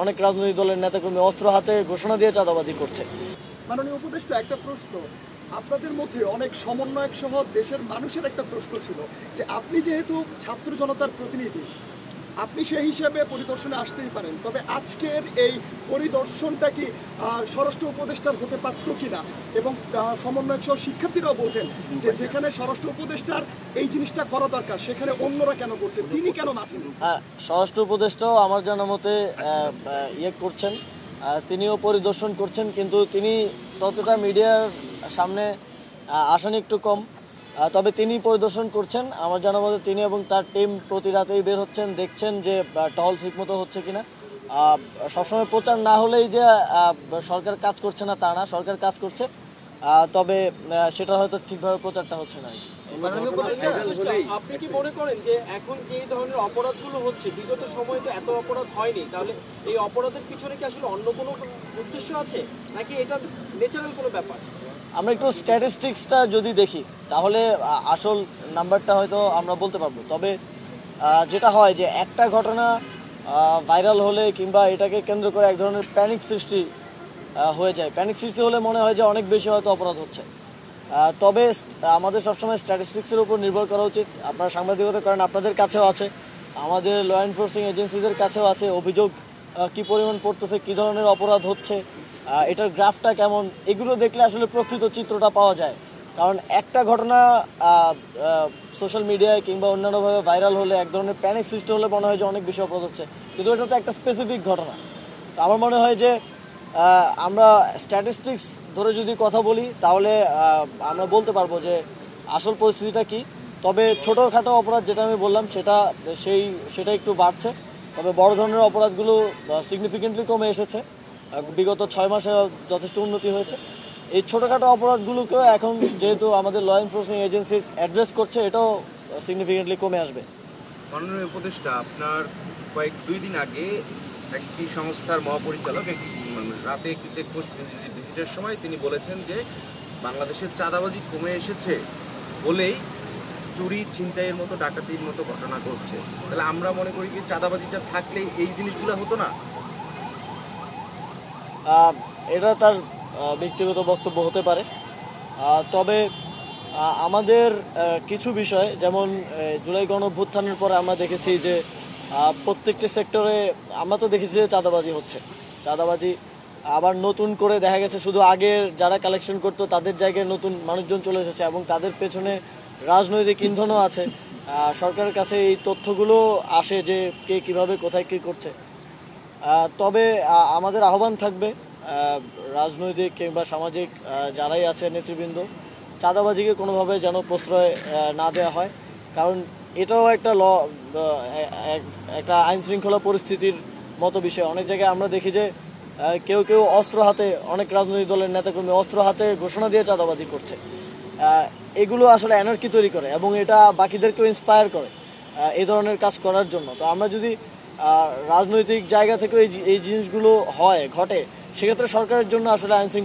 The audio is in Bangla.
অনেক রাজনৈতিক দলের নেতাকর্মী অস্ত্র হাতে ঘোষণা দিয়ে চাঁদাবাজি করছে। মাননীয় উপদেষ্টা, একটা প্রশ্ন আপনাদের মধ্যে অনেক সমন্বয়ক সহ দেশের মানুষের একটা প্রশ্ন ছিল যে আপনি যেহেতু ছাত্র জনতার প্রতিনিধি, আপনি সেই হিসাবে পরিদর্শনে আসতেই পারেন, তবে আজকের এই পরিদর্শনটা কি স্বরাষ্ট্র উপদেষ্টার হতে পারত কিনা, এবং সমন্বয়ক সহ শিক্ষার্থীরাও বলছেন যে যেখানে স্বরাষ্ট্র উপদেষ্টার এই জিনিসটা করা দরকার সেখানে অন্যরা কেন করছে, তিনি কেন মাঠে নেই? স্বরাষ্ট্র উপদেষ্টাও আমার জানা মতে করছেন, তিনিও পরিদর্শন করছেন, কিন্তু তিনি ততটা মিডিয়ার সামনে আসেন একটু কম। তবে তিনি পরিদর্শন করছেন আমার জানা মতে। তিনি এবং তার টিম প্রতি রাতেই বের হচ্ছেন, দেখছেন যে টহল ঠিক মতো হচ্ছে কিনা। সবসময় প্রচার না হলেই যে সরকার কাজ করছে না তা না, সরকার কাজ করছে, তবে সেটা হয়তো ঠিকভাবে প্রচারটা হচ্ছে না। আপনি কি মনে করেন যে এখন যে ধরনের অপরাধগুলো হচ্ছে, বিগত সময়ে তো এত অপরাধ হয়নি, তাহলে এই অপরাধের পিছনে কি আসলে অন্য কোনো উদ্দেশ্য আছে, নাকি এটা ন্যাচারাল কোনো ব্যাপার? আমরা একটু স্ট্যাটিস্টিক্সটা যদি দেখি তাহলে আসল নাম্বারটা হয়তো আমরা বলতে পারবো। তবে যেটা হয় যে একটা ঘটনা ভাইরাল হলে কিংবা এটাকে কেন্দ্র করে এক ধরনের প্যানিক সৃষ্টি হয়ে যায়। প্যানিক সৃষ্টি হলে মনে হয় যে অনেক বেশি হয়তো অপরাধ হচ্ছে। তবে আমাদের সবসময় স্ট্যাটিস্টিক্সের উপর নির্ভর করা উচিত। আপনারা সাংবাদিকতা করেন, আপনাদের কাছেও আছে, আমাদের ল এনফোর্সিং এজেন্সিদের কাছেও আছে অভিযোগ কী পরিমাণ পড়তেছে, কী ধরনের অপরাধ হচ্ছে, এটার গ্রাফটা কেমন, এগুলো দেখলে আসলে প্রকৃত চিত্রটা পাওয়া যায়। কারণ একটা ঘটনা সোশ্যাল মিডিয়ায় কিংবা অন্যান্যভাবে ভাইরাল হলে এক ধরনের প্যানিক সৃষ্টি হলে মনে হয় যে অনেক বেশি অপরাধ হচ্ছে, কিন্তু এটা তো একটা স্পেসিফিক ঘটনা। তো আমার মনে হয় যে আমরা স্ট্যাটিস্টিক্স ধরে যদি কথা বলি তাহলে আমরা বলতে পারবো যে আসল পরিস্থিতিটা কি। তবে ছোটোখাটো অপরাধ যেটা আমি বললাম সেটা একটু বাড়ছে, তবে বড় ধরনের অপরাধগুলো সিগনিফিকেন্টলি কমে এসেছে। বিগত 6 মাসে যথেষ্ট উন্নতি হয়েছে। এই ছোটোখাটো অপরাধগুলোকেও এখন যেহেতু আমাদের ল এনফোর্সিং এজেন্সিস অ্যাড্রেস করছে, এটাও সিগনিফিকেন্টলি কমে আসবে। মাননীয় উপদেষ্টা, আপনার দুই দিন আগে একটি সংস্থার মহাপরিচালক রাতে একটি চেকপোস্ট ভিজিটের সময় তিনি বলেছেন যে বাংলাদেশের চাঁদাবাজি কমে এসেছে বলেই চুরি ছিনতাইয়ের মতো ডাকাতির মতো ঘটনা ঘটছে। তাহলে আমরা মনে করি যে চাঁদাবাজিটা থাকলে এই জিনিসগুলো হতো না। এটা তার ব্যক্তিগত বক্তব্য হতে পারে, তবে আমাদের কিছু বিষয়, যেমন জুলাই গণঅভ্যুত্থানের পরে আমরা দেখেছি যে প্রত্যেকটি সেক্টরে আমরা তো দেখেছি যে চাঁদাবাজি হচ্ছে। চাঁদাবাজি আবার নতুন করে দেখা গেছে শুধু আগের যারা কালেকশন করতো তাদের জায়গায় নতুন মানুষজন চলে এসেছে এবং তাদের পেছনে রাজনৈতিক ইন্ধনও আছে। সরকারের কাছে এই তথ্যগুলো আসে যে কে কীভাবে কোথায় কী করছে। তবে আমাদের আহ্বান থাকবে রাজনৈতিক কিংবা সামাজিক যারাই আছে নেতৃবৃন্দ, চাঁদাবাজিকে কোনোভাবে যেন প্রশ্রয় না দেওয়া হয়। কারণ এটাও একটা একটা আইনশৃঙ্খলা পরিস্থিতির মতো বিষয়। অনেক জায়গায় আমরা দেখি যে কেউ অস্ত্র হাতে, অনেক রাজনৈতিক দলের নেতাকর্মী অস্ত্র হাতে ঘোষণা দিয়ে চাঁদাবাজি করছে। এগুলো আসলে অ্যানার্কি তৈরি করে এবং এটা বাকিদেরকেও ইন্সপায়ার করে এই ধরনের কাজ করার জন্য। তো আমরা যদি রাজনৈতিক জায়গা থেকে এই জিনিসগুলো ঘটে, সেক্ষেত্রে সরকারের জন্য আসলে আইনশৃঙ্খলা